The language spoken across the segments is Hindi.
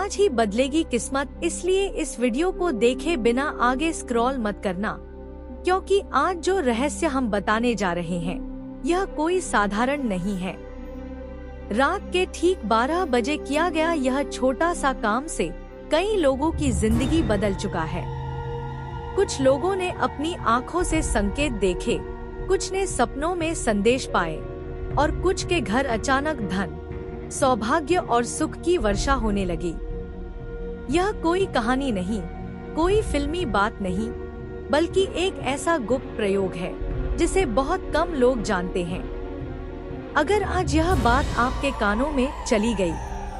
आज ही बदलेगी किस्मत, इसलिए इस वीडियो को देखे बिना आगे स्क्रॉल मत करना, क्योंकि आज जो रहस्य हम बताने जा रहे हैं यह कोई साधारण नहीं है। रात के ठीक 12 बजे किया गया यह छोटा सा काम से कई लोगों की जिंदगी बदल चुका है। कुछ लोगों ने अपनी आंखों से संकेत देखे, कुछ ने सपनों में संदेश पाए और कुछ के घर अचानक धन, सौभाग्य और सुख की वर्षा होने लगी। यह कोई कहानी नहीं, कोई फिल्मी बात नहीं, बल्कि एक ऐसा गुप्त प्रयोग है जिसे बहुत कम लोग जानते हैं। अगर आज यह बात आपके कानों में चली गई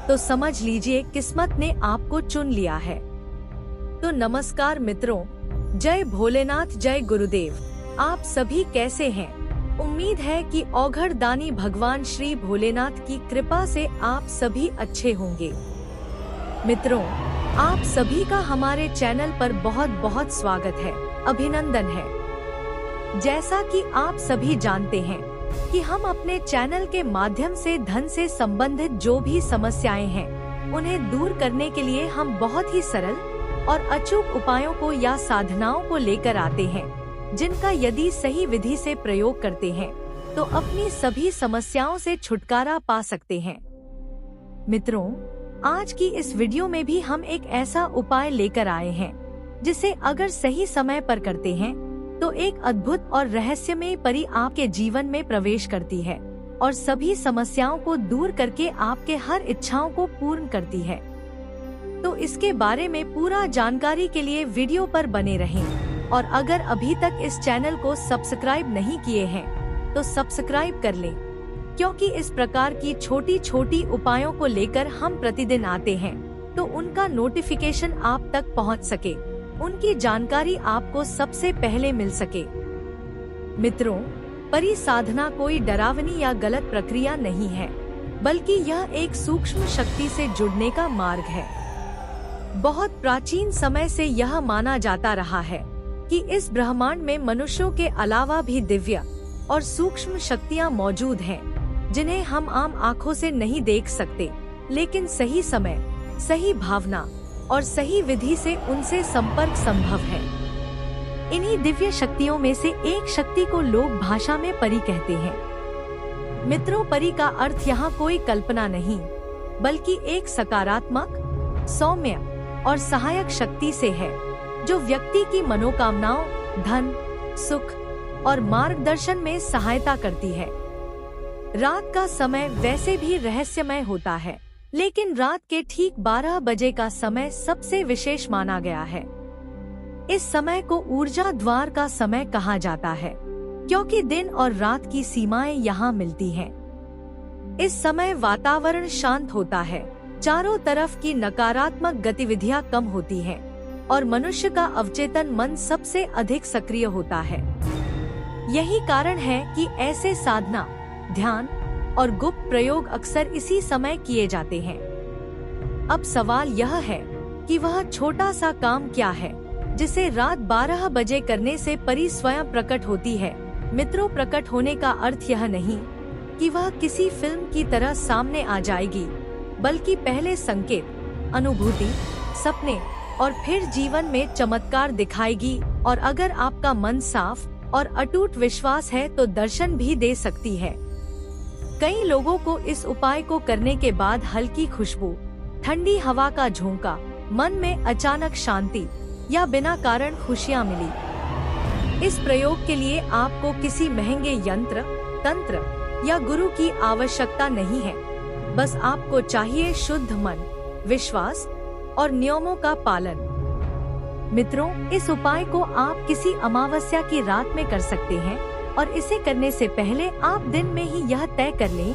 तो समझ लीजिए किस्मत ने आपको चुन लिया है। तो नमस्कार मित्रों, जय भोलेनाथ, जय गुरुदेव। आप सभी कैसे हैं? उम्मीद है कि औघड़ दानी भगवान श्री भोलेनाथ की कृपा से आप सभी अच्छे होंगे। मित्रों, आप सभी का हमारे चैनल पर बहुत बहुत स्वागत है, अभिनंदन है। जैसा कि आप सभी जानते हैं कि हम अपने चैनल के माध्यम से धन से संबंधित जो भी समस्याएं हैं उन्हें दूर करने के लिए हम बहुत ही सरल और अचूक उपायों को या साधनाओं को लेकर आते हैं, जिनका यदि सही विधि से प्रयोग करते हैं तो अपनी सभी समस्याओं से छुटकारा पा सकते हैं। मित्रों, आज की इस वीडियो में भी हम एक ऐसा उपाय लेकर आए हैं जिसे अगर सही समय पर करते हैं तो एक अद्भुत और रहस्यमय परी आपके जीवन में प्रवेश करती है और सभी समस्याओं को दूर करके आपके हर इच्छाओं को पूर्ण करती है। तो इसके बारे में पूरा जानकारी के लिए वीडियो पर बने रहें और अगर अभी तक इस चैनल को सब्सक्राइब नहीं किए हैं तो सब्सक्राइब कर लें, क्योंकि इस प्रकार की छोटी छोटी उपायों को लेकर हम प्रतिदिन आते हैं तो उनका नोटिफिकेशन आप तक पहुंच सके, उनकी जानकारी आपको सबसे पहले मिल सके। मित्रों, परी साधना कोई डरावनी या गलत प्रक्रिया नहीं है, बल्कि यह एक सूक्ष्म शक्ति से जुड़ने का मार्ग है। बहुत प्राचीन समय से यह माना जाता रहा है कि इस ब्रह्मांड में मनुष्यों के अलावा भी दिव्य और सूक्ष्म शक्तियां मौजूद हैं, जिन्हें हम आम आंखों से नहीं देख सकते, लेकिन सही समय, सही भावना और सही विधि से उनसे संपर्क संभव है। इन्हीं दिव्य शक्तियों में से एक शक्ति को लोक भाषा में परी कहते हैं। मित्रों, परी का अर्थ यहाँ कोई कल्पना नहीं, बल्कि एक सकारात्मक, सौम्य और सहायक शक्ति से है, जो व्यक्ति की मनोकामनाओं, धन, सुख और मार्गदर्शन में सहायता करती है। रात का समय वैसे भी रहस्यमय होता है, लेकिन रात के ठीक 12 बजे का समय सबसे विशेष माना गया है। इस समय को ऊर्जा द्वार का समय कहा जाता है, क्योंकि दिन और रात की सीमाएं यहाँ मिलती हैं। इस समय वातावरण शांत होता है, चारों तरफ की नकारात्मक गतिविधियां कम होती हैं और मनुष्य का अवचेतन मन सबसे अधिक सक्रिय होता है। यही कारण है कि ऐसे साधना, ध्यान और गुप्त प्रयोग अक्सर इसी समय किए जाते हैं। अब सवाल यह है कि वह छोटा सा काम क्या है जिसे रात 12 बजे करने से परी स्वयं प्रकट होती है। मित्रों, प्रकट होने का अर्थ यह नहीं कि वह किसी फिल्म की तरह सामने आ जाएगी, बल्कि पहले संकेत, अनुभूति, सपने और फिर जीवन में चमत्कार दिखाएगी। और अगर आपका मन साफ और अटूट विश्वास है तो दर्शन भी दे सकती है। कई लोगों को इस उपाय को करने के बाद हल्की खुशबू, ठंडी हवा का झोंका, मन में अचानक शांति या बिना कारण खुशियां मिली। इस प्रयोग के लिए आपको किसी महंगे यंत्र, तंत्र या गुरु की आवश्यकता नहीं है। बस आपको चाहिए शुद्ध मन, विश्वास और नियमों का पालन। मित्रों, इस उपाय को आप किसी अमावस्या की रात में कर सकते हैं और इसे करने से पहले आप दिन में ही यह तय कर लें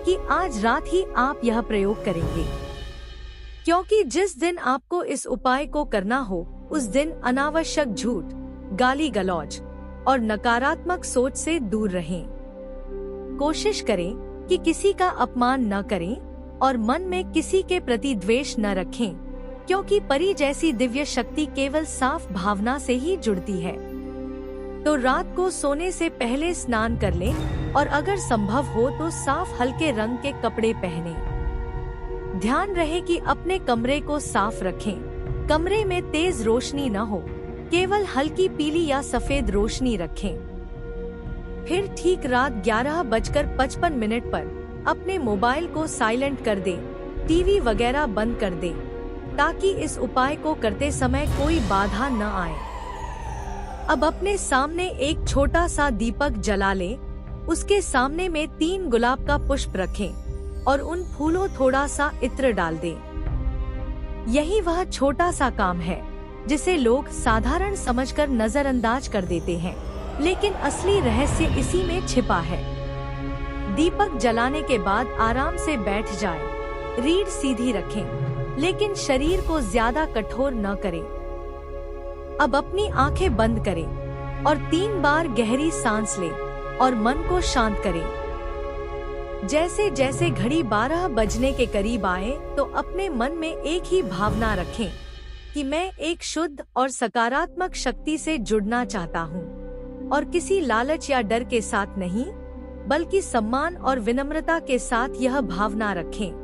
कि आज रात ही आप यह प्रयोग करेंगे, क्योंकि जिस दिन आपको इस उपाय को करना हो उस दिन अनावश्यक झूठ, गाली गलौज और नकारात्मक सोच से दूर रहें। कोशिश करें कि किसी का अपमान न करें और मन में किसी के प्रति द्वेष न रखें, क्योंकि परी जैसी दिव्य शक्ति केवल साफ भावना से ही जुड़ती है। तो रात को सोने से पहले स्नान कर लें और अगर संभव हो तो साफ हल्के रंग के कपड़े पहनें। ध्यान रहे कि अपने कमरे को साफ रखें। कमरे में तेज रोशनी न हो, केवल हल्की पीली या सफेद रोशनी रखें। फिर ठीक रात 11:55 पर अपने मोबाइल को साइलेंट कर दें, टीवी वगैरह बंद कर दें, ताकि इस उपाय को करते समय कोई बाधा न आए। अब अपने सामने एक छोटा सा दीपक जला लें, उसके सामने में 3 गुलाब का पुष्प रखें और उन फूलों थोड़ा सा इत्र डाल दें। यही वह छोटा सा काम है जिसे लोग साधारण समझकर नजरअंदाज कर देते हैं, लेकिन असली रहस्य इसी में छिपा है। दीपक जलाने के बाद आराम से बैठ जाएं, रीढ़ सीधी रखें, लेकिन शरीर को ज्यादा कठोर न करें। अब अपनी आंखें बंद करें और 3 बार गहरी सांस लें और मन को शांत करें। जैसे जैसे घड़ी 12 बजने के करीब आए तो अपने मन में एक ही भावना रखें कि मैं एक शुद्ध और सकारात्मक शक्ति से जुड़ना चाहता हूँ, और किसी लालच या डर के साथ नहीं, बल्कि सम्मान और विनम्रता के साथ यह भावना रखें।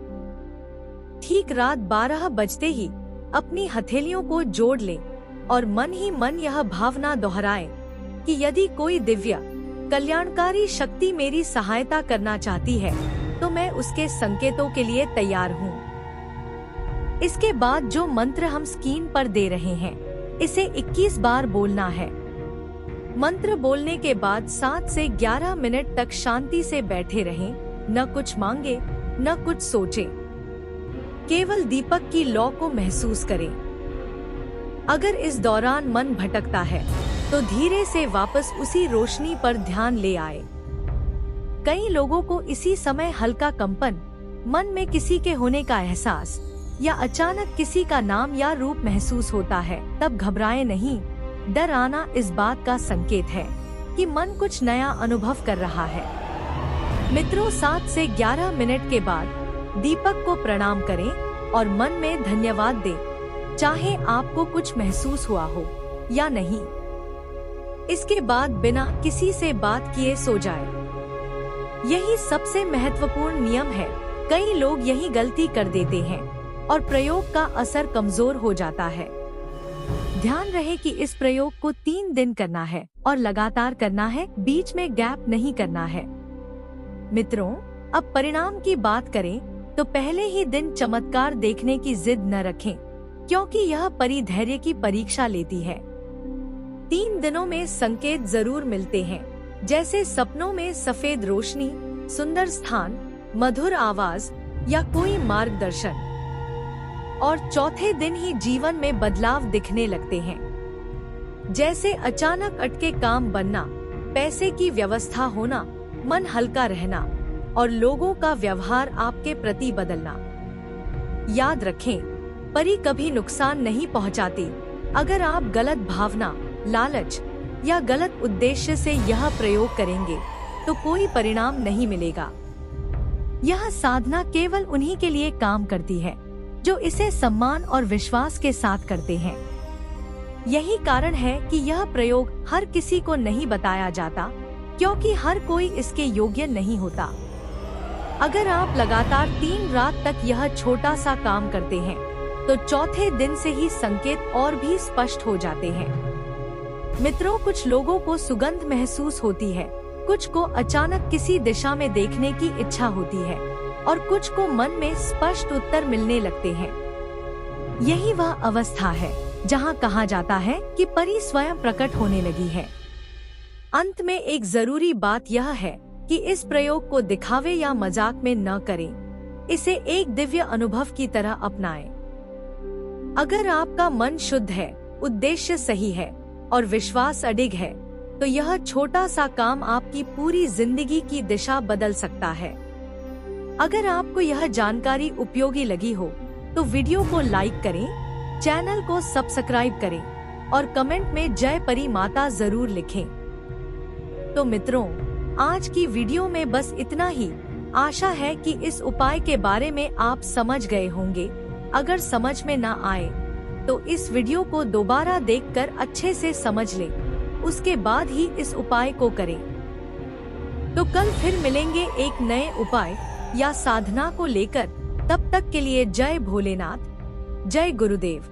ठीक रात 12 बजते ही अपनी हथेलियों को जोड़ लें और मन ही मन यह भावना दोहराएं कि यदि कोई दिव्य कल्याणकारी शक्ति मेरी सहायता करना चाहती है तो मैं उसके संकेतों के लिए तैयार हूँ। इसके बाद जो मंत्र हम स्क्रीन पर दे रहे हैं, इसे 21 बार बोलना है। मंत्र बोलने के बाद 7 से 11 मिनट तक शांति से बैठे रहें, न कुछ मांगे, न कुछ सोचें, केवल दीपक की लौ को महसूस करें। अगर इस दौरान मन भटकता है तो धीरे से वापस उसी रोशनी पर ध्यान ले आए। कई लोगों को इसी समय हल्का कंपन, मन में किसी के होने का एहसास या अचानक किसी का नाम या रूप महसूस होता है। तब घबराएं नहीं, डर आना इस बात का संकेत है कि मन कुछ नया अनुभव कर रहा है। मित्रों, 7 से 11 मिनट के बाद दीपक को प्रणाम करें और मन में धन्यवाद दें, चाहे आपको कुछ महसूस हुआ हो या नहीं। इसके बाद बिना किसी से बात किए सो जाए। यही सबसे महत्वपूर्ण नियम है। कई लोग यही गलती कर देते हैं और प्रयोग का असर कमजोर हो जाता है। ध्यान रहे कि इस प्रयोग को 3 दिन करना है और लगातार करना है, बीच में गैप नहीं करना है। मित्रों, अब परिणाम की बात करें तो पहले ही दिन चमत्कार देखने की जिद न रखें, क्योंकि यह परिधैर्य की परीक्षा लेती है। 3 दिनों में संकेत जरूर मिलते हैं, जैसे सपनों में सफेद रोशनी, सुंदर स्थान, मधुर आवाज या कोई मार्गदर्शन। और चौथे दिन ही जीवन में बदलाव दिखने लगते हैं, जैसे अचानक अटके काम बनना, पैसे की व्यवस्था होना, मन हल्का रहना और लोगों का व्यवहार आपके प्रति बदलना। याद रखें, परी कभी नुकसान नहीं पहुंचाती। अगर आप गलत भावना, लालच या गलत उद्देश्य से यह प्रयोग करेंगे तो कोई परिणाम नहीं मिलेगा। यह साधना केवल उन्हीं के लिए काम करती है जो इसे सम्मान और विश्वास के साथ करते हैं। यही कारण है कि यह प्रयोग हर किसी को नहीं बताया जाता, क्योंकि हर कोई इसके योग्य नहीं होता। अगर आप लगातार 3 रात तक यह छोटा सा काम करते हैं तो चौथे दिन से ही संकेत और भी स्पष्ट हो जाते हैं। मित्रों, कुछ लोगों को सुगंध महसूस होती है, कुछ को अचानक किसी दिशा में देखने की इच्छा होती है और कुछ को मन में स्पष्ट उत्तर मिलने लगते हैं। यही वह अवस्था है जहां कहा जाता है कि परी स्वयं प्रकट होने लगी है। अंत में एक जरूरी बात यह है कि इस प्रयोग को दिखावे या मजाक में न करें, इसे एक दिव्य अनुभव की तरह अपनाएं। अगर आपका मन शुद्ध है, उद्देश्य सही है और विश्वास अडिग है, तो यह छोटा सा काम आपकी पूरी जिंदगी की दिशा बदल सकता है। अगर आपको यह जानकारी उपयोगी लगी हो तो वीडियो को लाइक करें, चैनल को सब्सक्राइब करें और कमेंट में जय परी माता जरूर लिखें। तो मित्रों, आज की वीडियो में बस इतना ही। आशा है कि इस उपाय के बारे में आप समझ गए होंगे। अगर समझ में न आए तो इस वीडियो को दोबारा देखकर अच्छे से समझ लें, उसके बाद ही इस उपाय को करें। तो कल फिर मिलेंगे एक नए उपाय या साधना को लेकर। तब तक के लिए जय भोलेनाथ, जय गुरुदेव।